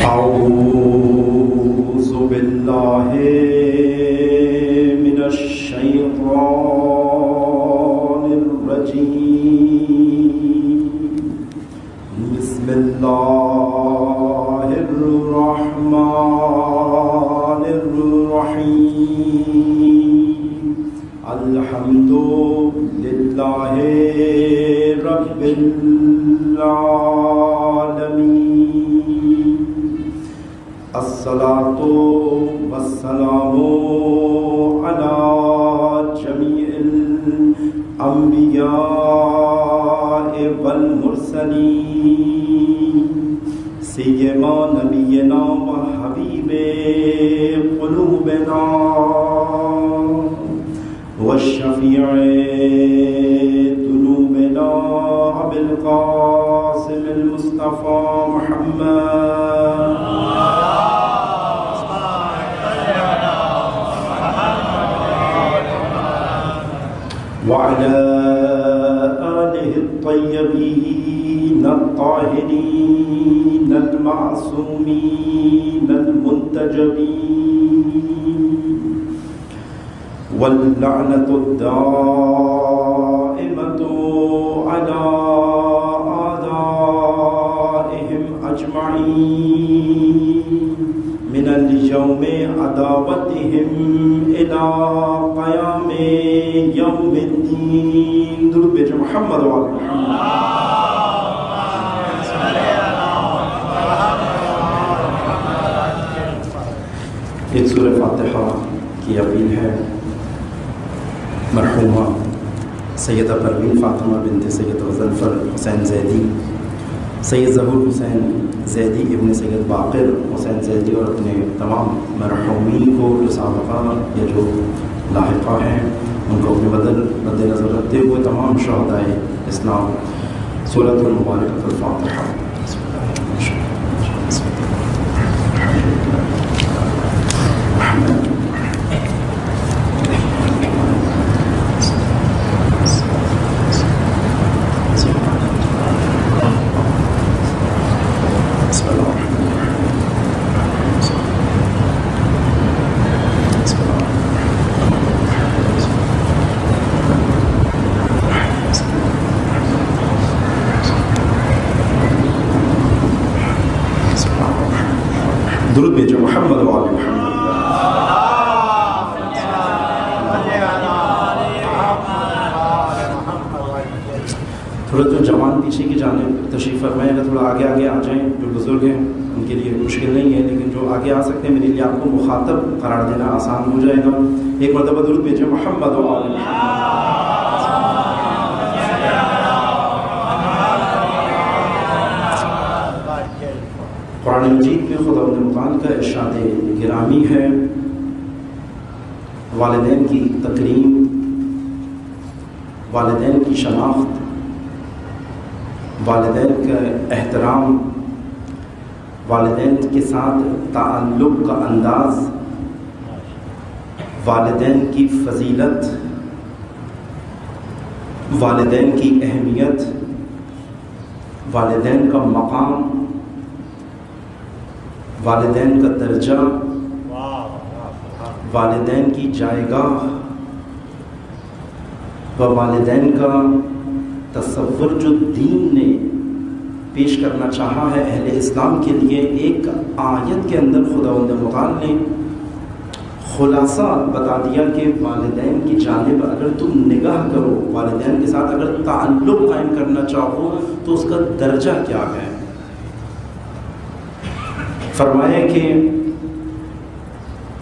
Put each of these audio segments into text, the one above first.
أعوذ بالله من الشيطان الرجيم. بسم الله الرحمن الرحيم. الحمد لله رب العالمين. الصلاة والسلام على جميع الأنبياء والمرسلين سيما نبينا وحبيب قلوبنا والشفيع ذنوبنا أبي القاسم المصطفى محمد وعلى آله الطيبين الطاهرين المعصومين المنتجبين واللعنة الدائمة على أعدائهم أجمعين من اليوم عداوتهم إلى قيام يوم الدين. درود بھیجو محمد وعلى ایک سورہ فاتحہ کی اپیل ہے مرحومہ سیدہ پروین فاطمہ بنت سید غضنفر حسین زیدی، سید ظہور حسین زیدی ابن سید باقر حسین زیدی اور اپنے تمام مرحومین کو جو سابقہ یا جو لاحقہ ہیں ان کو اپنے مد نظر رکھتے ہوئے تمام شہدائے اسلام سورۃ المبارکۃ الفاتحہ. درود بھیجو محمد وعلی محمد. تھوڑا جو جوان پیچھے کی جانب تشریف فرمائیں، اگر تھوڑا آگے آگے آ جائیں. جو بزرگ ہیں ان کے لیے مشکل نہیں ہے، لیکن جو آگے آ سکتے ہیں میرے لیے آپ کو مخاطب قرار دینا آسان ہو جائے گا. ایک مرتبہ درود بھیجو محمد وعلی محمد. قرآن مجید میں خداوند متعال کا ارشاد گرامی ہے، والدین کی تکریم، والدین کی شناخت، والدین کا احترام، والدین کے ساتھ تعلق کا انداز، والدین کی فضیلت، والدین کی اہمیت، والدین کا مقام، والدین کا درجہ، والدین کی جائیگاہ و والدین کا تصور جو دین نے پیش کرنا چاہا ہے اہل اسلام کے لیے، ایک آیت کے اندر خداوند متعال نے خلاصہ بتا دیا کہ والدین کی جانب اگر تم نگاہ کرو، والدین کے ساتھ اگر تعلق قائم کرنا چاہو تو اس کا درجہ کیا ہے. فرمایا کہ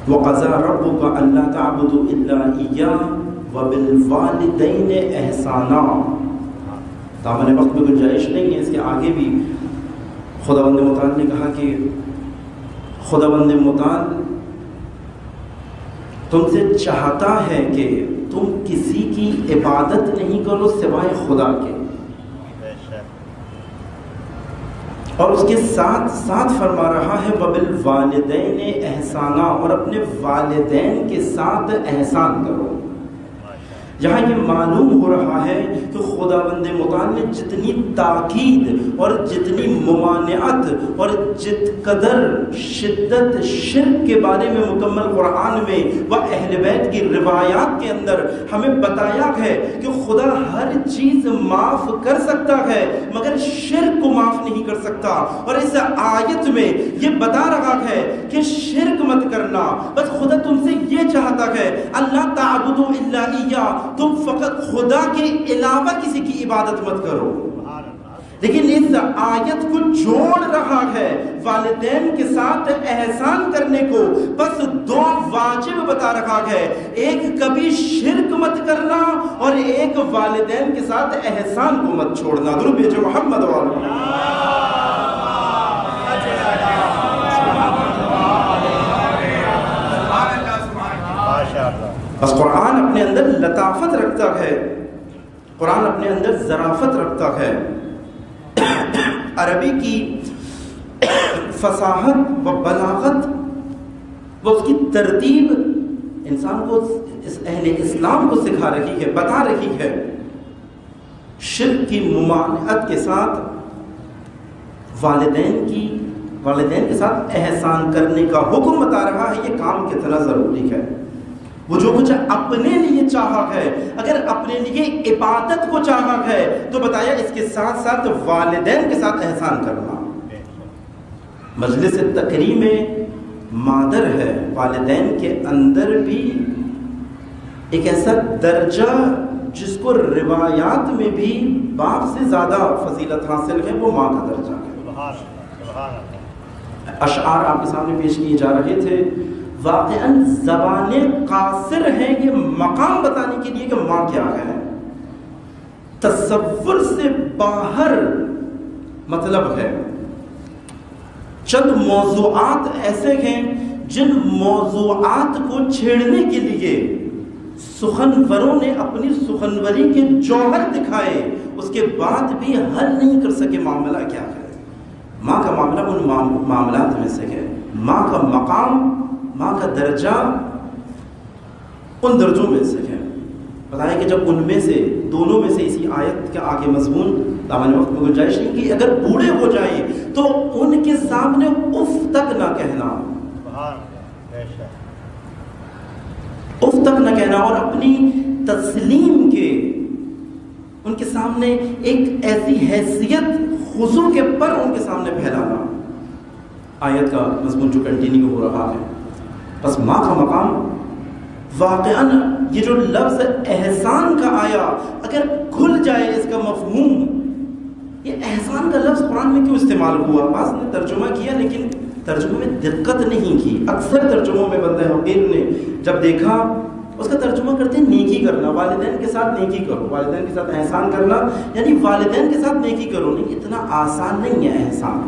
وَقَضَىٰ رَبُّكَ أَلَّا تَعْبُدُوا إِلَّا إِيَّاهُ وَبِالْوَالِدَيْنِ إِحْسَانًا. دامن وقت میں گنجائش نہیں ہے، اس کے آگے بھی خداوند متعال نے کہا کہ خداوند متعال تم سے چاہتا ہے کہ تم کسی کی عبادت نہیں کرو سوائے خدا کے، اور اس کے ساتھ ساتھ فرما رہا ہے وَبِالْوَالِدَيْنِ إِحْسَانًا، اور اپنے والدین کے ساتھ احسان کرو. یہاں یہ معلوم ہو رہا ہے کہ خداوند متعال نے جتنی تاکید اور جتنی ممانعت اور جت قدر شدت شرک کے بارے میں مکمل قرآن میں و اہل بیت کی روایات کے اندر ہمیں بتایا ہے کہ خدا ہر چیز معاف کر سکتا ہے مگر شرک کو معاف نہیں کر سکتا. اور اس آیت میں یہ بتا رہا ہے کہ شرک مت کرنا. بس خدا تم سے یہ چاہتا ہے اللہ تعبدوا الا ایہ، تم فقط خدا کے علاوہ کسی کی عبادت مت کرو. لیکن اس آیت کو جوڑ رہا ہے والدین کے ساتھ احسان کرنے کو. بس دو واجب بتا رہا ہے، ایک کبھی شرک مت کرنا اور ایک والدین کے ساتھ احسان کو مت چھوڑنا. درود بھیجو محمد بس قرآن اپنے اندر لطافت رکھتا ہے، قرآن اپنے اندر ظرافت رکھتا ہے. عربی کی فصاحت و بلاغت وہ اس کی ترتیب انسان کو، اس اہل اسلام کو سکھا رہی ہے، بتا رہی ہے. شرک کی ممانعت کے ساتھ والدین کے ساتھ احسان کرنے کا حکم بتا رہا ہے. یہ کام کتنا ضروری ہے. وہ جو کچھ اپنے لیے چاہا ہے، اگر اپنے لیے عبادت کو چاہا ہے تو بتایا اس کے ساتھ ساتھ والدین کے ساتھ احسان کرنا. مجلس تکریم مادر ہے، والدین کے اندر بھی ایک ایسا درجہ جس کو روایات میں بھی باپ سے زیادہ فضیلت حاصل ہے، وہ ماں کا درجہ ہے. اشعار آپ کے سامنے پیش کیے جا رہے تھے. واقعاً زبانیں قاصر ہیں یہ مقام بتانے کے لیے کہ ماں کیا ہے. تصور سے باہر مطلب ہے. چند موضوعات ایسے ہیں جن موضوعات کو چھیڑنے کے لیے سخنوروں نے اپنی سخنوری کے جوہر دکھائے، اس کے بعد بھی حل نہیں کر سکے معاملہ کیا ہے. ماں کا معاملہ ان معاملات میں سے ہے. ماں کا مقام، ماں کا درجہ ان درجوں میں سے ہے. بتایا کہ جب ان میں سے دونوں میں سے اسی آیت کے آگے مضمون دامن وقت میں گنجائش نہیں کہ اگر بوڑھے ہو جائیں تو ان کے سامنے اف تک نہ کہنا، اف تک نہ کہنا، اور اپنی تسلیم کے ان کے سامنے ایک ایسی حیثیت خضوع کے پر ان کے سامنے پھیلانا. آیت کا مضمون جو کنٹینیو ہو رہا ہے. بس ماں کا مقام واقعاً یہ جو لفظ احسان کا آیا، اگر کھل جائے اس کا مفہوم، یہ احسان کا لفظ قرآن میں کیوں استعمال ہوا؟ بعض نے ترجمہ کیا لیکن ترجمے میں دقت نہیں کی. اکثر ترجموں میں بندہ حقیر نے جب دیکھا اس کا ترجمہ کرتے ہیں نیکی کرنا. والدین کے ساتھ نیکی کرو، والدین کے ساتھ احسان کرنا یعنی والدین کے ساتھ نیکی کرو. نہیں، اتنا آسان نہیں ہے احسان،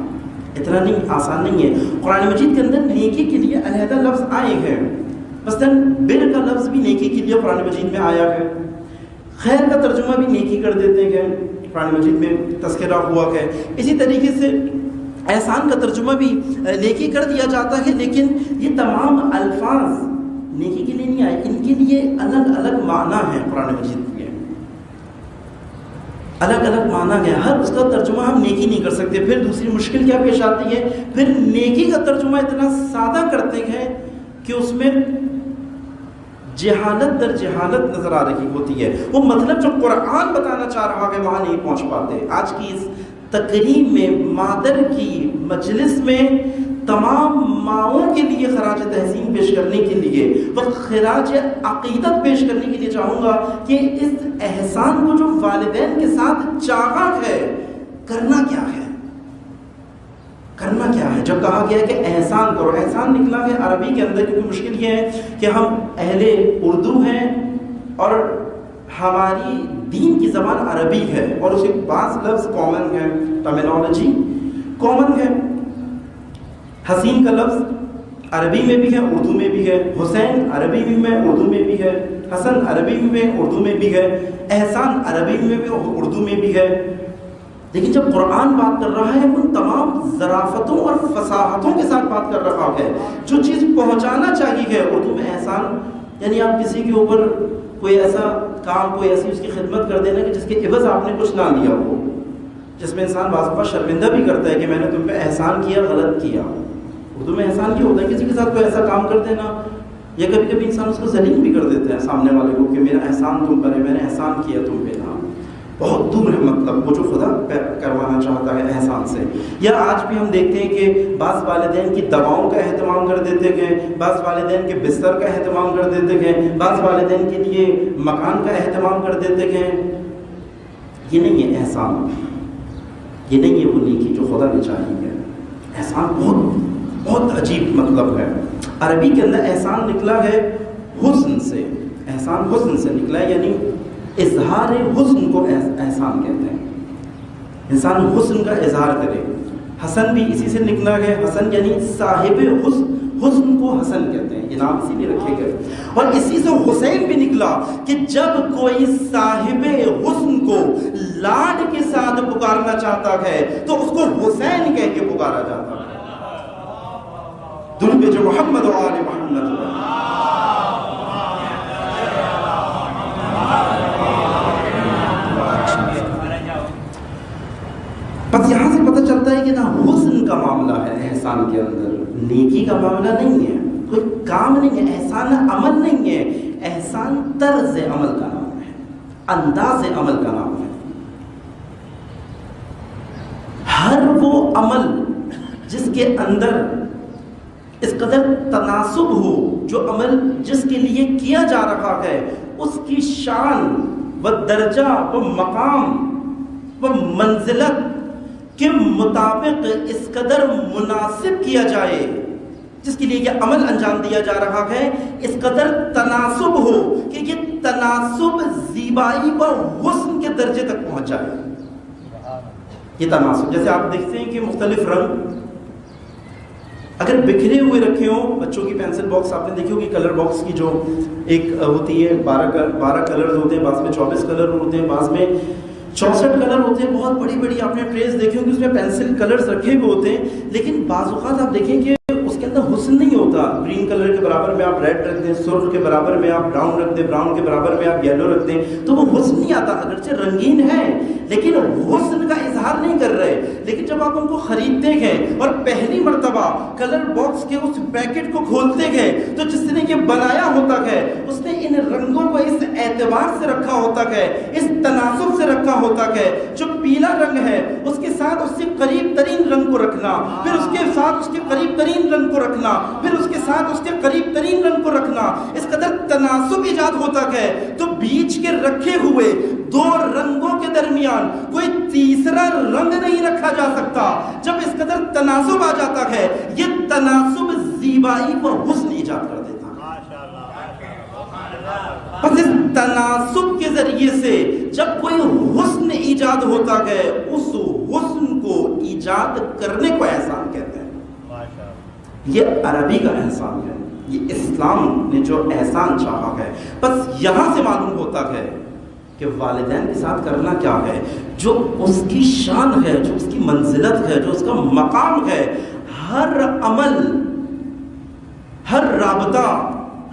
اتنا نہیں آسان نہیں ہے. قرآن مجید کے اندر نیکی کے لیے علیحدہ لفظ آئے ہیں. مثلاً بر کا لفظ بھی نیکی کے لیے قرآن مجید میں آیا ہے. خیر کا ترجمہ بھی نیکی کر دیتے ہیں، قرآن مجید میں تذکرہ ہوا ہے. اسی طریقے سے احسان کا ترجمہ بھی نیکی کر دیا جاتا ہے، لیکن یہ تمام الفاظ نیکی کے لیے نہیں آئے. ان کے لیے الگ الگ معنی ہیں. قرآن مجید میں الگ الگ معنی ہے. ہر اس کا ترجمہ ہم نیکی نہیں کر سکتے. پھر دوسری مشکل کیا پیش آتی ہے، پھر نیکی کا ترجمہ اتنا سادہ کرتے ہیں کہ اس میں جہالت در جہالت نظر آ رہی ہوتی ہے. وہ مطلب جو قرآن بتانا چاہ رہا ہے وہاں نہیں پہنچ پاتے. آج کی اس تقریب میں، مادر کی مجلس میں، تمام ماؤں کے لیے خراج تحسین پیش کرنے کے لیے، خراج عقیدت پیش کرنے کے لیے چاہوں گا کہ اس احسان کو جو والدین کے ساتھ چاہا ہے، کرنا کیا ہے، کرنا کیا ہے. جب کہا گیا ہے کہ احسان کرو، احسان نکلا ہے عربی کے اندر، کیونکہ مشکل یہ ہے کہ ہم اہل اردو ہیں اور ہماری دین کی زبان عربی ہے اور اسے بعض لفظ کامن ہے، ٹرمینالوجی کامن ہے. حسین کا لفظ عربی میں بھی ہے، اردو میں بھی ہے. حسین عربی میں اردو میں بھی ہے. حسن عربی میں اردو میں بھی ہے. احسان عربی میں بھی اردو میں بھی ہے. لیکن جب قرآن بات کر رہا ہے ان تمام ظرافتوں اور فصاحتوں کے ساتھ بات کر رہا ہے. جو چیز پہنچانا چاہیے ہے، اردو میں احسان یعنی آپ کسی کے اوپر کوئی ایسا کام، کوئی ایسی اس کی خدمت کر دینا کہ جس کے عوض آپ نے کچھ نہ لیا ہو، جس میں انسان بعض اوقات شرمندہ بھی کرتا ہے کہ میں نے تم پہ احسان کیا، غلط کیا۔ اردو میں احسان کیا ہوتا ہے کسی کے ساتھ کوئی ایسا کام کر دینا، یا کبھی کبھی انسان اس کو ذلیل بھی کر دیتا ہے سامنے والے کو کہ میرا احسان تم پر ہے، میں نے احسان کیا تم پہ نا۔ بہت دور ہے مطلب وہ جو خدا کروانا چاہتا ہے احسان سے۔ یا آج بھی ہم دیکھتے ہیں کہ بعض والدین کی دواؤں کا اہتمام کر دیتے ہیں، بعض والدین کے بستر کا اہتمام کر دیتے ہیں، بعض والدین کے لیے مکان کا اہتمام کر دیتے ہیں۔ یہ نہیں ہے احسان، یہ نہیں ہے وہ نیکی جو خدا نے چاہی ہے۔ احسان بہت عجیب مطلب ہے۔ عربی کے اندر احسان نکلا ہے حسن سے، احسان حسن سے نکلا ہے، یعنی اظہار حسن کو احسان کہتے ہیں، انسان حسن کا اظہار کرے۔ حسن بھی اسی سے نکلا ہے، حسن یعنی صاحب حسن، حسن کو حسن کہتے ہیں، یہ نام اسی لیے رکھے گئے۔ اور اسی سے حسین بھی نکلا کہ جب کوئی صاحب حسن کو لاڈ کے ساتھ پکارنا چاہتا ہے تو اس کو حسین کہہ کے پکارا جاتا ہے۔ درود جو محمد و آل محمد۔ بس یہاں سے پتہ چلتا ہے کہ نہ حسن کا معاملہ ہے احسان کے اندر، نیکی کا معاملہ نہیں ہے، کوئی کام نہیں ہے، احسان عمل نہیں ہے، احسان طرز عمل کا نام ہے، انداز عمل کا نام ہے۔ ہر وہ عمل جس کے اندر اس قدر تناسب ہو، جو عمل جس کے لیے کیا جا رہا ہے اس کی شان و درجہ و مقام و منزلت کے مطابق اس قدر مناسب کیا جائے، جس کے لیے یہ عمل انجام دیا جا رہا ہے اس قدر تناسب ہو کہ یہ تناسب زیبائی و حسن کے درجے تک پہنچ جائے۔ یہ تناسب جیسے آپ دیکھتے ہیں کہ مختلف رنگ اگر بکھرے ہوئے رکھے ہوں، بچوں کی پینسل باکس آپ نے دیکھی ہوگی، کلر باکس کی جو ایک ہوتی ہے، 12 کلرز ہوتے ہیں، بعض میں 24 کلر ہوتے ہیں، بعض میں 64 کلر ہوتے ہیں، بہت بڑی بڑی آپ نے ٹریز دیکھی ہوگی، اس میں پینسل کلرز رکھے ہوئے ہوتے ہیں، لیکن بعض اوقات آپ دیکھیں کہ اس کے اندر حسن نہیں ہوتا۔ گرین کلر کے برابر میں آپ ریڈ رکھ دیں، سرخ کے برابر میں آپ براؤن رکھ دیں، براؤن کے برابر میں آپ یلو رکھ دیں تو وہ حسن نہیں آتا، اگرچہ رنگین ہے لیکن حسن کا اظہار نہیں کر رہے۔ لیکن جب آپ ان کو خریدتے ہیں اور پہلی مرتبہ کلر باکس کے اس پیکٹ کو کھولتے ہیں تو جس نے یہ بنایا ہوتا ہے اس نے ان رنگوں کو اس اعتبار سے رکھا ہوتا ہے، اس تناسب سے رکھا ہوتا ہے، جو پیلا رنگ ہے اس کے ساتھ اس سے قریب ترین رنگ کو رکھنا، پھر اس کے ساتھ اس کے قریب ترین رنگ کو رکھنا، پھر اس کے ساتھ اس کے قریب ترین رنگ کو رکھنا، اس قدر تناسب ایجاد ہوتا ہے۔ تو بیچ کے رکھے ہوئے دو رنگوں کے درمیان کوئی تیسرا رنگ نہیں رکھا جا سکتا۔ جب اس قدر تناسب آ جاتا ہے یہ تناسب زیبائی و حسن ایجاد کر دیتا ہے۔ بس اس تناسب کے ذریعے سے جب کوئی حسن ایجاد ہوتا ہے اس حسن کو ایجاد کرنے کو احسان کہتے ہیں۔ یہ عربی کا احسان ہے، یہ اسلام نے جو احسان چاہا ہے۔ بس یہاں سے معلوم ہوتا ہے کہ والدین کے ساتھ کرنا کیا ہے، جو اس کی شان ہے، جو اس کی منزلت ہے، جو اس کا مقام ہے۔ ہر عمل، ہر رابطہ،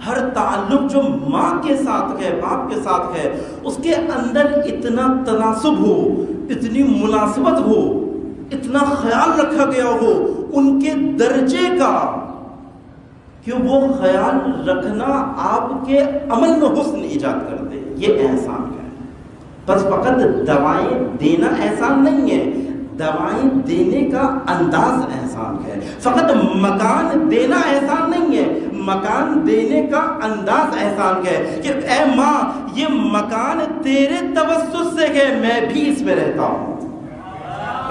ہر تعلق جو ماں کے ساتھ ہے، باپ کے ساتھ ہے، اس کے اندر اتنا تناسب ہو، اتنی مناسبت ہو، اتنا خیال رکھا گیا ہو ان کے درجے کا کہ وہ خیال رکھنا آپ کے عمل میں حسن ایجاد کر دے، یہ احسان ہے۔ بس فقط دوائیں دینا احسان نہیں ہے، دوائیں دینے کا انداز احسان ہے۔ فقط مکان دینا احسان نہیں ہے، مکان دینے کا انداز احسان ہے کہ اے ماں یہ مکان تیرے توسط سے ہے، میں بھی اس میں رہتا ہوں۔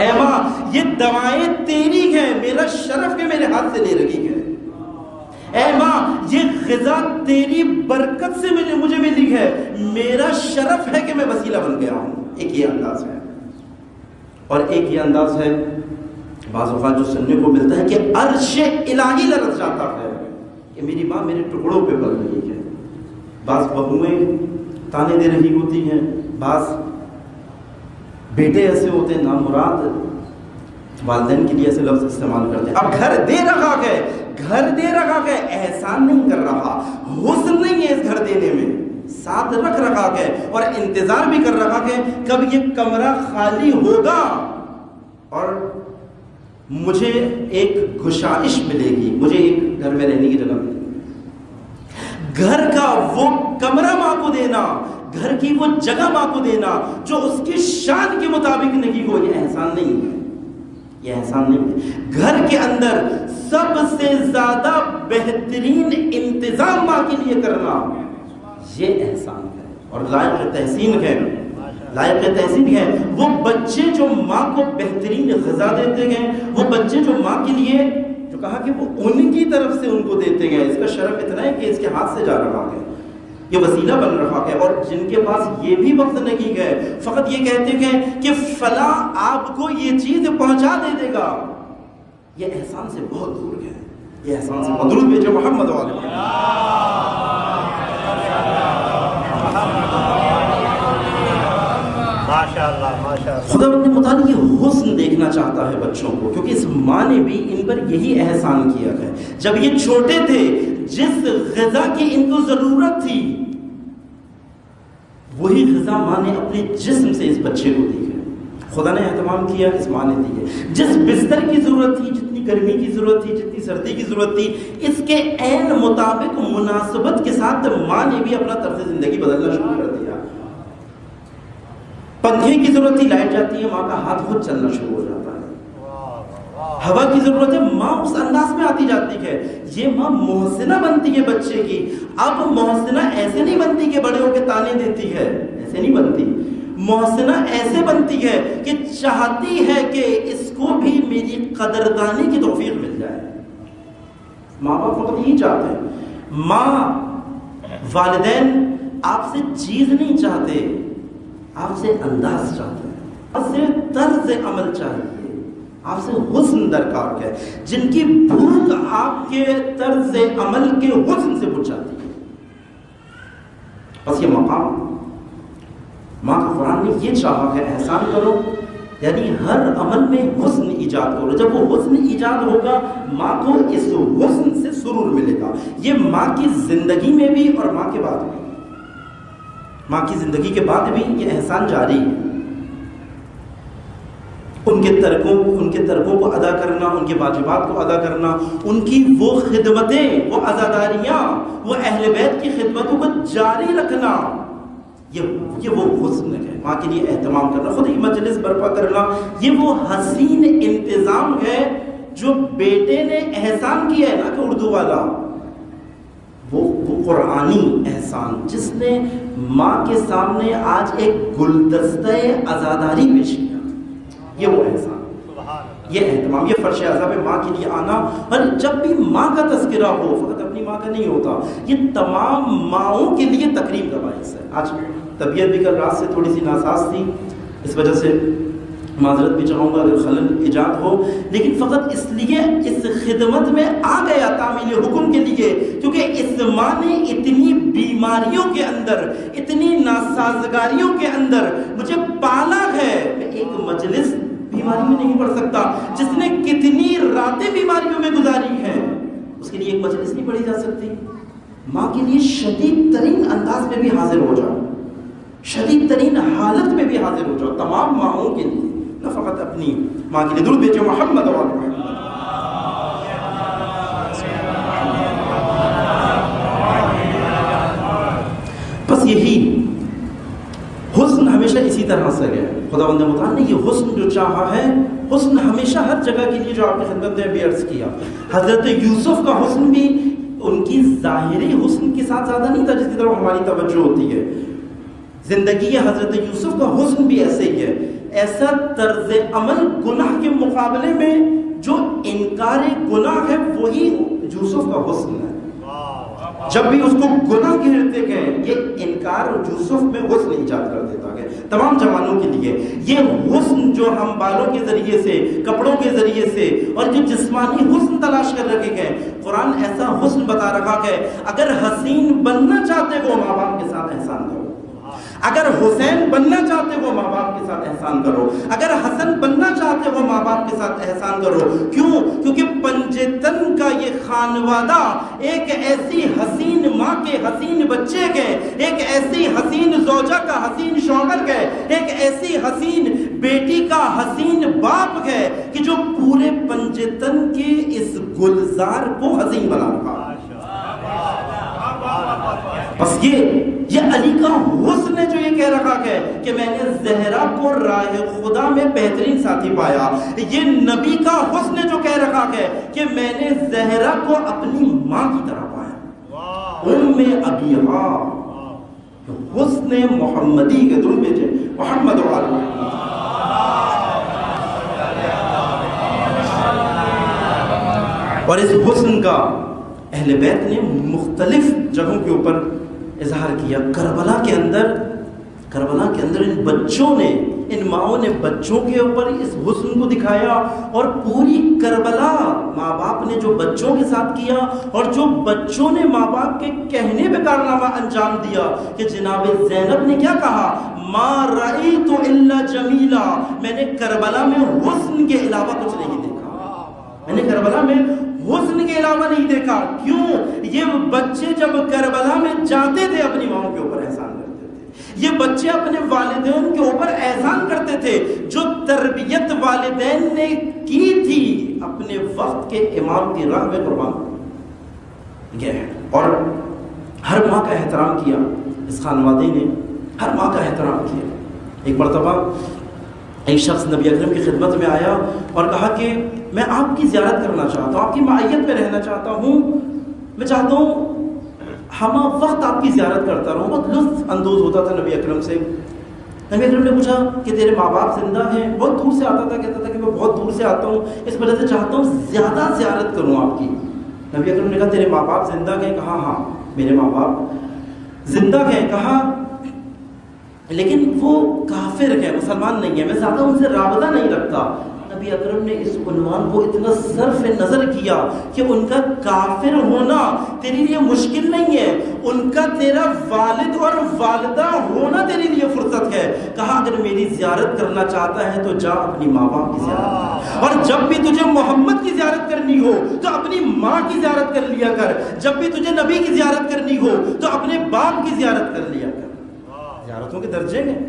اے ماں یہ دوائیں تیری ہیں، میرا شرف ہے میرے ہاتھ سے لے رہی ہے۔ اے ماں یہ غذا تیری برکت سے مجھے ملی ہے، میرا شرف ہے کہ میں وسیلہ بن گیا ہوں۔ ایک یہ انداز ہے، اور ایک یہ انداز ہے بعض اوقات جو سننے کو ملتا ہے کہ عرش الہی لرز جاتا ہے کہ میری ماں میرے ٹکڑوں پہ پل رہی ہے۔ بعض بہویں تانے دے رہی ہوتی ہیں، بعض بیٹے ایسے ہوتے ہیں نامراد والدین کے لیے ایسے لفظ استعمال کرتے ہیں۔ اب گھر دے رہا ہے، گھر دے رکھا کہ احسان نہیں کر رہا، حسن نہیں ہے اس گھر دینے میں، ساتھ رکھ رکھا کہ اور انتظار بھی کر رکھا کہ کب یہ کمرہ خالی ہوگا اور مجھے ایک گشائش ملے گی، مجھے ایک گھر میں رہنے کی جگہ ملے گی۔ گھر کا وہ کمرہ ماں کو دینا، گھر کی وہ جگہ ماں کو دینا جو اس کی شان کے مطابق نہیں ہو، یہ احسان نہیں ہے، یہ احسان نہیں ہے۔ گھر کے اندر سب سے زیادہ بہترین انتظام ماں کے لیے کرنا، یہ احسان ہے اور لائق تحسین ہے، لائق تحسین ہے۔ وہ بچے جو ماں کو بہترین غذا دیتے گئے، وہ بچے جو ماں کے لیے جو کہا کہ وہ ان کی طرف سے ان کو دیتے گئے، اس کا شرف اتنا ہے کہ اس کے ہاتھ سے جا رہا ہے، یہ وسیلہ بن رہا ہے، اور جن کے پاس یہ بھی وقت نہیں گئے، فقط یہ کہتے گئے کہ فلاں آپ کو یہ چیز پہنچا دے گا، یہ احسان سے بہت دور ہے، یہ احسان سے بہت دور۔ بھیجو محمد علیہ خدا اپنے متعلق یہ حسن دیکھنا چاہتا ہے بچوں کو، کیونکہ اس ماں نے بھی ان پر یہی احسان کیا ہے۔ جب یہ چھوٹے تھے، جس غذا کی ان کو ضرورت تھی، وہی غذا ماں نے اپنے جسم سے اس بچے کو دی ہے۔ خدا نے اہتمام کیا، اس ماں نے دی ہے۔ جس بستر کی ضرورت تھی، جتنی گرمی کی ضرورت تھی، جتنی سردی کی ضرورت تھی، اس کے عین مطابق مناسبت کے ساتھ ماں نے بھی اپنا طرز زندگی بدلنا شروع کر دیا۔ پنکھے کی ضرورت تھی، لائٹ جاتی ہے، ماں کا ہاتھ خود چلنا شروع ہو جاتا ہے۔ ہوا کی ضرورت ہے، ماں اس انداز میں آتی جاتی ہے۔ یہ ماں محسنہ بنتی ہے بچے کی۔ اب محسنہ ایسے نہیں بنتی کہ بڑے ہو کے تانے دیتی ہے، ایسے نہیں بنتی۔ محسنہ ایسے بنتی ہے کہ چاہتی ہے کہ اس کو بھی میری قدردانی کی توفیق مل جائے۔ ماں باپ فقط یہی چاہتے ہیں۔ ماں، والدین آپ سے چیز نہیں چاہتے، آپ سے انداز چاہتے ہیں، آپ سے طرز عمل چاہیے، آپ سے حسن درکار ہے۔ جن کی بھوک آپ کے طرز عمل کے حسن سے بجھ جاتی ہے۔ بس یہ مقام ماں کا قرآن نے یہ چاہا ہے، احسان کرو، یعنی ہر عمل میں حسن ایجاد کرو۔ جب وہ حسن ایجاد ہوگا، ماں کو اس حسن سے سرور ملے گا۔ یہ ماں کی زندگی میں بھی اور ماں کے بعد بھی، ماں کی زندگی کے بعد بھی یہ احسان جاری ہے۔ ان کے ترکوں کو ادا کرنا، ان کے واجبات کو ادا کرنا، ان کی وہ خدمتیں، وہ عزاداریاں، وہ اہل بیت کی خدمتوں کو جاری رکھنا، یہ وہ حسن ہے۔ ماں کے لیے اہتمام کرنا، خود ہی مجلس برپا کرنا، یہ وہ حسین انتظام ہے جو بیٹے نے احسان کیا ہے نا، کہ اردو والا، وہ قرآنی احسان جس نے ماں کے سامنے آج ایک گلدستہ عزاداری پیش کیا، یہ وہ احسان، یہ اہتمام، یہ فرش عزا پہ ماں کے لیے آنا۔ اور جب بھی ماں کا تذکرہ ہو، فقط اپنی ماں کا نہیں ہوتا، یہ تمام ماؤں کے لیے تقریب کا باعث ہے۔ آج طبیعت بھی کل رات سے تھوڑی سی ناساز تھی، اس وجہ سے معذرت بھی چاہوں گا اگر خلل ایجاد ہو، لیکن فقط اس لیے اس خدمت میں آ گیا تعمیل حکم کے لیے، کیونکہ اس ماں نے اتنی بیماریوں کے اندر، اتنی ناسازگاریوں کے اندر مجھے پالا ہے۔ میں ایک مجلس بیماری میں نہیں پڑھ سکتا، جس نے کتنی راتیں بیماریوں میں گزاری ہیں، اس کے لیے ایک مجلس نہیں پڑھی جا سکتی۔ ماں کے لیے شدید ترین انداز میں بھی حاضر ہو جاؤ، شدید ترین حالت میں بھی حاضر ہو جاؤ، تمام ماؤں کے لیے، نہ فقط اپنی ماں کے لیے۔ درود بھیجو محمد و آل محمد۔ بس یہی حسن ہمیشہ اسی طرح سے ہے۔ خداوند متعال نے یہ حسن جو چاہا ہے، حسن ہمیشہ ہر جگہ کے لیے، جو آپ کی خدمت میں بھی عرض کیا، حضرت یوسف کا حسن بھی ان کی ظاہری حسن کے ساتھ زیادہ نہیں تھا جس کی طرف ہماری توجہ ہوتی ہے۔ زندگی حضرت یوسف کا حسن بھی ایسے ہی ہے، ایسا طرز عمل گناہ کے مقابلے میں جو انکار گناہ ہے، وہی یوسف کا حسن ہے۔ جب بھی اس کو گناہ گھیرتے گئے، یہ انکار یوسف میں حسن ایجاد کر دیتا ہے تمام جوانوں کے لیے۔ یہ حسن جو ہم بالوں کے ذریعے سے، کپڑوں کے ذریعے سے، اور جو جسمانی حسن تلاش کر رکھے گئے، قرآن ایسا حسن بتا رہا ہے۔ اگر حسین بننا چاہتے ہو، ماں باپ کے ساتھ احسان کرو۔ اگر حسین بننا چاہتے ہو، ماں باپ کے ساتھ احسان کرو۔ اگر حسن بننا چاہتے ہو، ماں باپ کے ساتھ احسان کرو۔ کیوں؟ کیونکہ پنجتن کا یہ خانوادہ ایک ایسی حسین ماں کے حسین بچے کے، ایک ایسی حسین زوجہ کا حسین شوہر کے، ایک ایسی حسین بیٹی کا حسین باپ ہے کہ جو پورے پنجتن کے اس گلزار کو حسین بنا رہا۔ بس یہ علی کا حسن ہے جو یہ کہہ رہا ہے کہ میں نے زہرا کو راہ خدا میں بہترین ساتھی پایا۔ یہ نبی کا حسن ہے جو کہہ رہا ہے کہ میں نے زہرا کو اپنی ماں کی طرح پایا۔ ابیہا حسن محمدی کے درود بھیجے محمد و آل محمد۔ اور اس حسن کا اہل بیت نے مختلف جگہوں کے اوپر اظہار کیا۔ کربلا کے اندر ان بچوں نے، ان ماؤں نے بچوں کے اوپر اس حسن کو دکھایا، اور پوری کربلا ماں باپ نے جو بچوں کے ساتھ کیا، اور جو بچوں نے ماں باپ کے کہنے پہ کارنامہ انجام دیا کہ جناب زینب نے کیا کہا، ما رأیت الا جمیلا، میں نے کربلا میں حسن کے علاوہ کچھ نہیں دیکھا، میں نے کربلا میں حسن کے علاوہ نہیں دیکھا۔ کیوں؟ یہ بچے جب کربلا میں جاتے تھے اپنی ماں کے اوپر احسان کرتے تھے، یہ بچے اپنے والدین کے اوپر احسان کرتے تھے، جو تربیت والدین نے کی تھی اپنے وقت کے امام کی راہ میں قربان گئے، اور ہر ماں کا احترام کیا اس خانوادے نے، ہر ماں کا احترام کیا۔ ایک مرتبہ ایک شخص نبی اکرم کی خدمت میں آیا اور کہا کہ میں آپ کی زیارت کرنا چاہتا ہوں، آپ کی معیت میں رہنا چاہتا ہوں، میں چاہتا ہوں ہم وقت آپ کی زیارت کرتا رہوں۔ بہت لطف اندوز ہوتا تھا نبی اکرم سے۔ نبی اکرم نے پوچھا کہ تیرے ماں باپ زندہ ہیں؟ بہت دور سے آتا تھا، کہتا تھا کہ میں بہت دور سے آتا ہوں، اس وجہ سے چاہتا ہوں زیادہ زیارت کروں آپ کی۔ نبی اکرم نے کہا تیرے ماں باپ زندہ ہیں؟ کہا ہاں میرے ماں باپ زندہ ہیں۔ کہا لیکن وہ کافر ہے، مسلمان نہیں ہے، میں زیادہ ان سے رابطہ نہیں رکھتا۔ نبی اکرم نے اس عنوان کو اتنا صرف نظر کیا کہ ان کا کافر ہونا تیرے لیے مشکل نہیں ہے، ان کا تیرا والد اور والدہ ہونا تیرے لیے فرصت ہے۔ کہا اگر میری زیارت کرنا چاہتا ہے تو جا اپنی ماں باپ کی زیارت کر، اور جب بھی تجھے محمد کی زیارت کرنی ہو تو اپنی ماں کی زیارت کر لیا کر، جب بھی تجھے نبی کی زیارت کرنی ہو تو اپنے باپ کی زیارت کر لیا کر۔ زیارتوں کے درجے ہیں،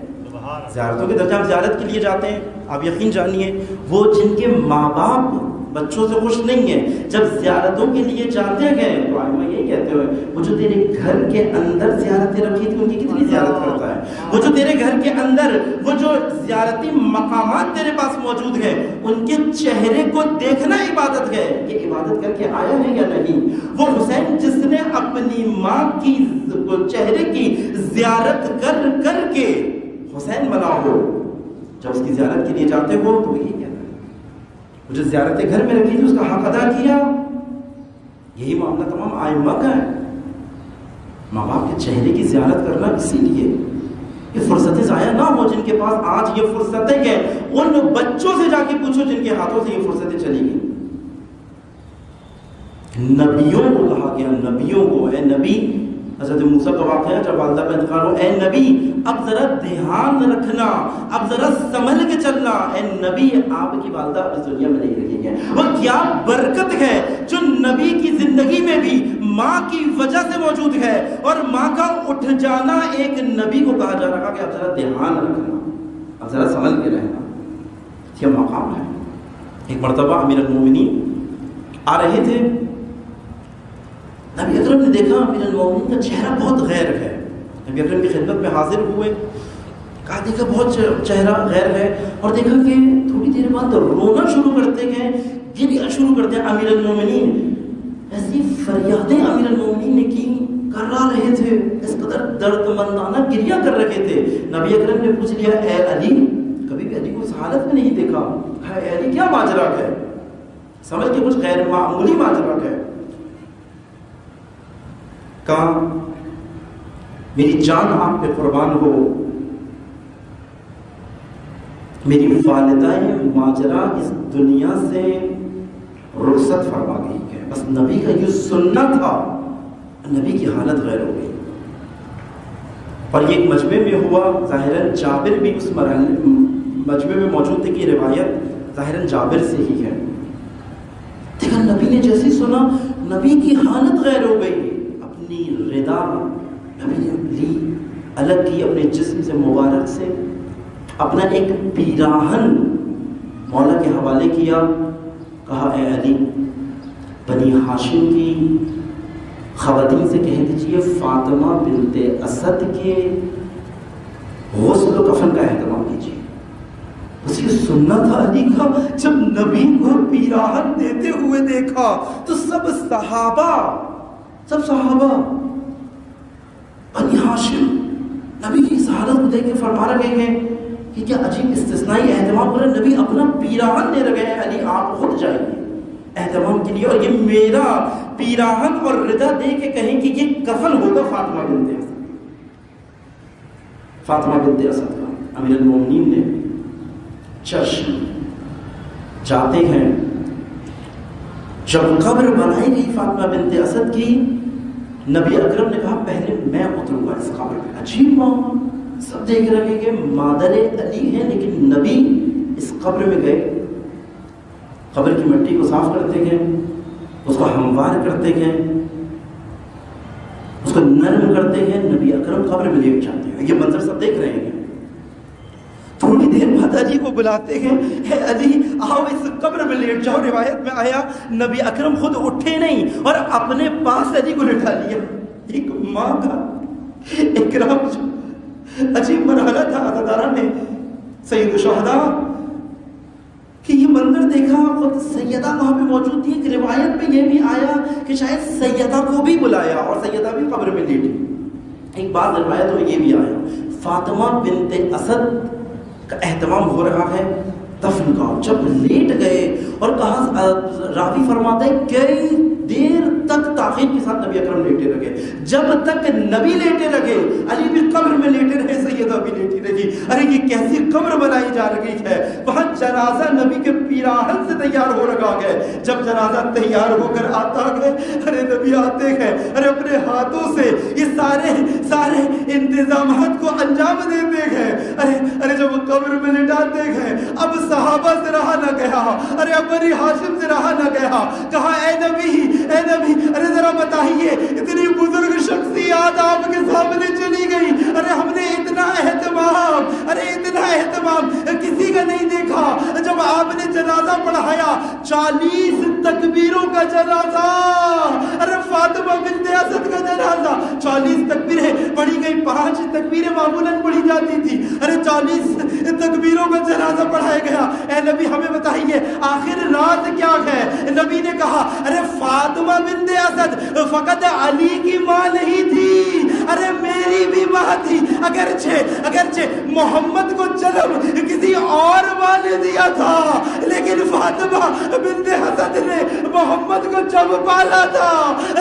زیارتوں کے درجے ہم زیارت کے لیے جاتے ہیں، آپ یقین جانیے وہ جن کے ماں باپ بچوں سے خوش نہیں ہیں، جب زیارتوں کے لیے جاتے گئے تو آئمہ یہی کہتے ہوئے وہ جو تیرے گھر کے اندر زیارتیں رکھی تھی ان کی کتنی زیارت کرتا ہے، وہ جو تیرے گھر کے اندر وہ جو زیارتی مقامات تیرے پاس موجود ہیں ان کے چہرے کو دیکھنا عبادت ہے۔ یہ عبادت کر کے آیا ہے یا نہیں؟ وہ حسین جس نے اپنی ماں کی چہرے کی زیارت کر کر کے حسین بنا ہو، جب اس کی زیارت کے لیے جاتے ہو تو یہی کہتا ہے جو زیارت گھر میں رکھی تھی اس کا حق ادا کیا۔ یہی معاملہ تمام آئمہ کا ہے، ماں باپ کے چہرے کی زیارت کرنا اسی لیے یہ فرصتیں ضائع نہ ہو جن کے پاس آج یہ فرصتیں ہیں، ان بچوں سے جا کے پوچھو جن کے ہاتھوں سے یہ فرصتیں چلی گئی۔ نبیوں کو کہا گیا، نبیوں کو، اے نبی، حضرت موسیٰ کا واقعہ جب والدہ کا انتقال ہو، اے نبی اب ذرا دھیان رکھنا، اب ذرا سنبھل کے چلنا، اے نبی آپ کی والدہ اس دنیا میں نہیں رہی ہے۔ وہ کیا برکت ہے جو نبی کی زندگی میں بھی ماں کی وجہ سے موجود ہے، اور ماں کا اٹھ جانا ایک نبی کو کہا جا رہا کہ اب ذرا دھیان رکھنا، اب ذرا سنبھل کے رہنا، یہ مقام ہے۔ ایک مرتبہ امیر المومنین آ رہے تھے، نبی اکرم نے دیکھا امیر المومنین کا چہرہ بہت غیر ہے، نبی اکرم کی خدمت میں حاضر ہوئے، کہا دیکھا بہت چہرہ غیر ہے، اور دیکھا کہ تھوڑی دیر بعد رونا شروع کرتے گئے، گریہ شروع کرتے ہیں امیر المومنین۔ ایسی فریادیں امیر المومنین نے کی، کرا رہے تھے، اس قدر درد مندانہ گریہ کر رہے تھے۔ نبی اکرم نے پوچھ لیا اے علی، کبھی بھی علی کو اس حالت میں نہیں دیکھا، اے علی کیا ماجرا ہے؟ سمجھ کے کچھ غیر معمولی ماجرا ہے۔ کہا میری جان آپ پہ قربان ہو، میری والدہ ماجرا اس دنیا سے رخصت فرما گئی ہے، بس نبی کا یہ سننا تھا، نبی کی حالت غیر ہو گئی۔ اور یہ ایک مجمع میں ہوا، ظاہراً جابر بھی اس مجمع میں موجود تھے کہ روایت ظاہراً جابر سے ہی ہے۔ دیکھا نبی نے جیسے سنا نبی کی حالت غیر ہو گئی، اپنی ردا نبی نے لی، الگ کی اپنے جسم سے مبارک سے، اپنا ایک پیراہن مولا کے حوالے کیا، کہا اے علی بنی ہاشم کی خواتین سے کہہ دیجئے فاطمہ بنت اسد کے غسل و کفن کا اہتمام کیجیے۔ بس یہ سننا تھا علی کا۔ جب نبی کو پیراہن دیتے ہوئے دیکھا تو سب صحابہ بنی ہاشم نبی کی اس حالت کو دیکھ کے فرما رہے ہیں کہ کیا عجیب استثنائی اہتمام کر رہے، نبی اپنا پیراہن دے رہے ہیں، علی آپ خود جائیے اہتمام کے لیے، اور یہ میرا پیراہن اور ردا دے کے کہیں کہ یہ کفن ہوگا فاطمہ بنت اسد، فاطمہ بنت اسد کا۔ امیر المومنین نے چشم جاتے ہیں، جب قبر بنائی گئی فاطمہ بنت اسد کی، نبی اکرم نے کہا پہلے میں اتروں گا اس قبر میں۔ عجیب معاملہ، سب دیکھ رہے کہ مادر علی ہے، لیکن نبی اس قبر میں گئے، قبر کی مٹی کو صاف کرتے گئے، اس کو ہموار کرتے گئے، اس کو نرم کرتے گئے، نبی اکرم قبر میں لیٹ جاتے ہیں۔ یہ منظر سب دیکھ رہے ہیں۔ تھوڑی دیر بعد علی کو بلاتے ہیں، اے علی آؤ اس قبر میں لیٹ جاؤ۔ روایت میں آیا نبی اکرم خود اٹھے نہیں اور اپنے پاس علی کو لٹا لیا۔ ایک ماں کا اکرام، عجیب مرحلہ تھا عزادارہ نے سید الشہداء کہ یہ منظر دیکھا، خود سیدہ وہاں پہ موجود تھی۔ ایک روایت میں یہ بھی آیا کہ شاید سیدہ کو بھی بلایا اور سیدہ بھی قبر میں لیٹی۔ ایک بعض روایتوں میں یہ بھی آیا فاطمہ بنت اسد کا اہتمام ہو رہا ہے دفن کا، جب لیٹ گئے اور کہا راوی فرماتا ہے کئی دیر تک تاخیر کے ساتھ نبی اکرم لیٹے رہے، جب تک نبی لیٹے رہے علی بھی قبر میں لیٹے رہے، سیدہ بھی لیٹی رہی۔ ارے یہ کیسی قبر بنائی جا رہی ہے، وہاں جنازہ نبی کے پیراہن سے تیار ہو رکھا ہے۔ جب جنازہ تیار ہو کر آتا ہے، ارے نبی آتے ہیں، ارے اپنے ہاتھوں سے یہ سارے انتظامات کو انجام دیتے ہیں۔ ارے جب قبر میں لٹاتے ہیں، اب صحابہ سے رہا نہ گیا، ارے اب بنی ہاشم سے رہا نہ گیا، کہا اے نبی ارے ذرا بتائیے، اتنی بزرگ شخصیات آپ کے سامنے چلی گئی، ارے ہم نے اتنا اہتمام کسی کا نہیں دیکھا۔ جب آپ نے جنازہ پڑھایا 40 تکبیروں کا جنازہ، ارے فاطمہ بنت اسد کا جنازہ 40 تکبیریں پڑھی گئی، 5 تکبیریں معمولاً پڑھی جاتی تھی، ارے 40 تکبیروں کا جنازہ پڑھایا گیا۔ اے نبی ہمیں بتائیے آخر رات کیا ہے؟ نبی نے کہا ارے فاطمہ بنت اسد فقط علی کی ماں نہیں تھی، ارے میری بھی ماں تھی، اگرچہ محمد کو جنم کسی اور ماں نے دیا تھا، لیکن فاطمہ بنت اسد نے محمد کو جب پالا تھا،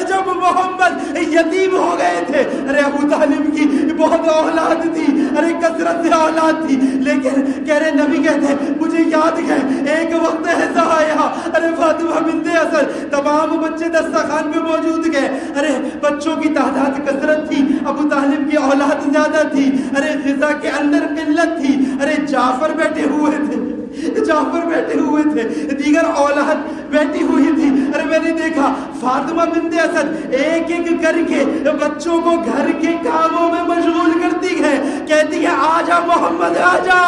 جب محمد یتیم ہو گئے تھے، ارے ابو طالب کی بہت اولاد تھی، ارے کثرت سے اولاد تھی، لیکن کہہ رہے نبی کہتے ہیں مجھے یاد ہے ایک وقت ایسا آیا، ارے فاطمہ بنت اسد تمام بچے دسترخوان پہ موجود گئے، ارے بچوں کی تعداد کثرت تھی، ابو طالب کی اولاد زیادہ تھی، ارے غذا کے اندر قلت تھی، ارے جعفر بیٹھے ہوئے تھے، دیگر اولاد بیٹھی ہوئی تھی۔ ارے میں نے دیکھا فاطمہ بنت اسد ایک ایک کر کے بچوں کو گھر کے کاموں میں مشغول کرتی ہے، کہتی ہے آجا محمد آجا،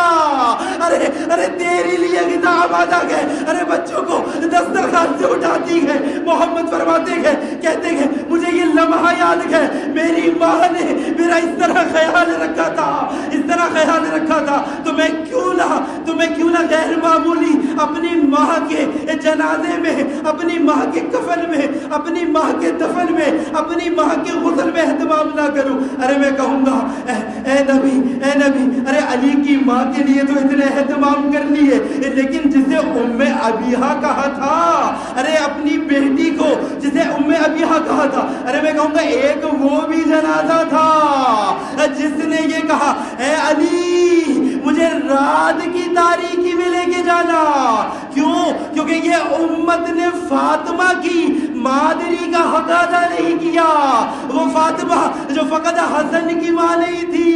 ارے تیری لیے غذا آمادہ ہے، ارے بچوں کو دسترخوان سے اٹھاتی ہے۔ محمد فرماتے ہیں کہتے ہیں مجھے یہ لمحہ یاد ہے، میری ماں نے میرا اس طرح خیال رکھا تھا، تو میں کیوں نہ غیر معمولی اپنی ماں کے جنازے میں، اپنی ماں کے کفن میں، اپنی ماں کے دفن میں، اپنی ماں کے غسل میں اہتمام نہ کروں۔ ارے میں کہوں گا اے نبی ارے علی کی ماں کے لیے تو اتنے اہتمام کر لیے، لیکن جسے ام ابیہا کہا تھا، ارے اپنی بیٹی کو جسے ام ابیہا کہا تھا، ارے میں کہوں گا ایک وہ بھی جنازہ تھا جس نے یہ کہا اے علی مجھے رات کی تاریکی میں لے کے جانا۔ کیونکہ یہ امت نے فاطمہ کی مادری کا حق ادا نہیں کیا۔ وہ فاطمہ جو فقط حسن کی ماں نہیں تھی،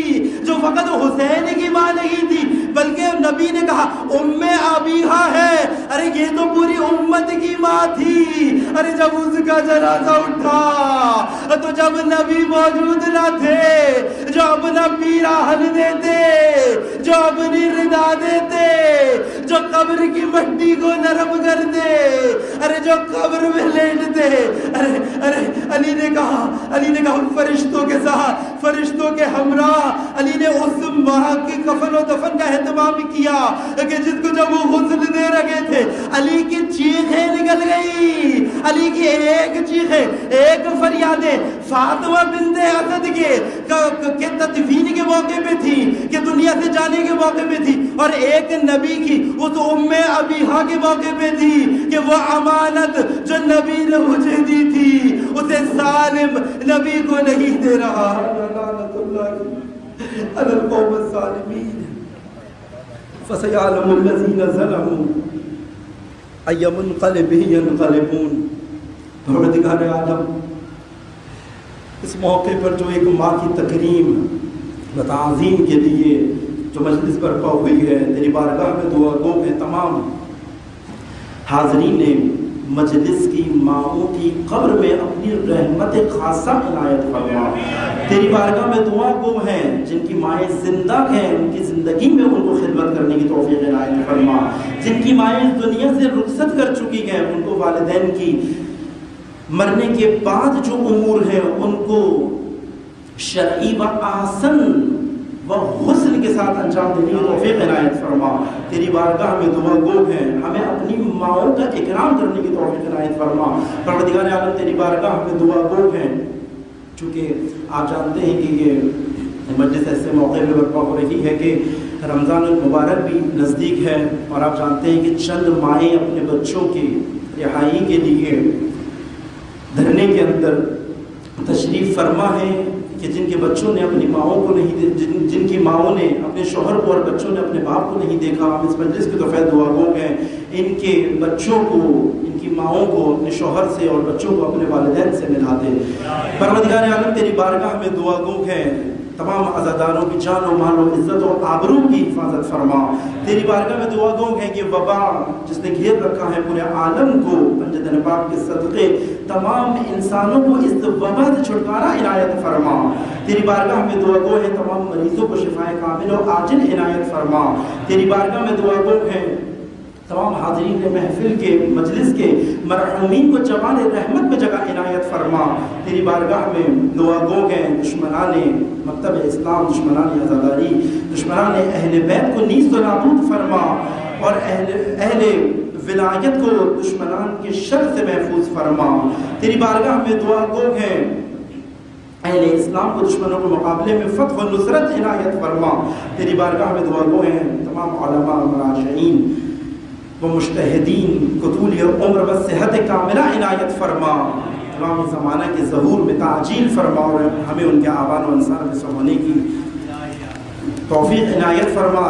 جو فقط حسین کی ماں نہیں تھی، بلکہ نبی نے کہا ام ابیہا ہے، ارے یہ تو پوری امت کی ماں تھی۔ ارے جب اس کا جنازہ اٹھا تو جب نبی موجود نہ تھے جو اپنا پیراہن دیتے، جو اپنی ردا دیتے، جو قبر کی مٹی کو نرم کر دے، ارے جو قبر میں لیٹتے، ارے علی نے کہا فرشتوں کے ساتھ، فرشتوں کے ہمراہ علی نے اس ماں کی کفن و دفن کا اہتمام کیا کہ جس کو جب وہ غسل دے رکھے تھے علی کی چیخیں نکل گئی، علی کی ایک چیخیں، ایک فریادیں فاطمہ بنت اسد کے تدفین کے موقع پہ تھی، کہ دنیا سے جانے کے موقع پہ تھی، اور ایک نبی کی اس ام ابیہا کے موقع پہ تھی کہ وہ امانت جو نبی نے مجھے دی تھی اسے ظالم نبی کو نہیں دے رہا۔ لعنت اللہ علی القوم الظالمین فسيعلم الذين ظلموا أي منقلب ينقلبون۔ پروردگار عالم اس موقع پر جو ایک ماں کی تکریم و تعظیم کے لیے جو مجلس برپا ہوئی ہے، تیری بارگاہ میں دعا گو ہے تمام حاضرین مجلس کی ماؤں کی قبر میں اپنی رحمت خاصہ عنایت فرما۔ تیری بارگاہ میں دعا گو ہیں جن کی مائیں زندہ ہیں، ان کی زندگی میں ان کو خدمت کرنے کی توفیق عنایت فرما۔ جن کی مائیں دنیا سے رخصت کر چکی ہیں ان کو والدین کی مرنے کے بعد جو امور ہیں ان کو شرعی و احسن و حسن کے ساتھ انجام دینے کی توفیق عنایت فرما۔ تیری بارگاہ میں دعا گو ہیں ہمیں اپنی ماؤں کا اکرام کرنے کی توفیق عنایت فرما۔ پروردگار عالم تیری بارگاہ میں دعا گو ہیں چونکہ آپ جانتے ہیں کہ یہ مجلس ایسے موقع پہ برپا ہو رہی ہے کہ رمضان المبارک بھی نزدیک ہے، اور آپ جانتے ہیں کہ چند مائیں اپنے بچوں کی رہائی کے لیے دھرنے کے اندر تشریف فرما ہے کہ جن کے بچوں نے اپنی ماؤں کو نہیں جن کی ماؤں نے اپنے شوہر کو اور بچوں نے اپنے باپ کو نہیں دیکھا، ہم اس مجلس کے تو خیر دعا گو ہیں ان کے بچوں کو، ان کی ماؤں کو اپنے شوہر سے اور بچوں کو اپنے والدین سے ملا دے۔ پروردگار عالم تیری بارگاہ میں دعا گو ہیں تمام عزاداروں کی جان و مال و عزت و آبرو کی حفاظت فرما۔ تیری بارگاہ میں دعا گو ہیں کہ وبا جس نے گھیر رکھا ہے پورے عالم کو، پنجتن پاک کے صدقے تمام انسانوں کو اس وبا سے چھٹکارا عنایت فرما۔ تیری بارگاہ میں دعا گو ہے تمام مریضوں کو شفائے کامل و عاجل عنایت فرما۔ تیری بارگاہ میں دعا گو ہے تمام حاضرین محفل کے مجلس کے مرحومین کو جوان رحمت میں جگہ عنایت فرما۔ تیری بارگاہ میں دعا گو ہیں دشمنان مکتب اسلام، دشمنان عزاداری، دشمنان اہل بیت کو نیست و نابود فرما، اور اہل ولایت کو دشمنان کے شر سے محفوظ فرما۔ تیری بارگاہ میں دعا گو ہیں اہل اسلام کو دشمنوں کے مقابلے میں فتح و نصرت عنایت فرما۔ تیری بارگاہ میں دعا گو ہیں تمام علماء مراجعین و مجتہدین کو طول عمر و صحت کاملہ عنایت فرما۔ تمام زمانہ کے ظہور میں تعجیل فرما، اور ہمیں ان کے آبان و انصار میں ہونے کی توفیق عنایت فرما۔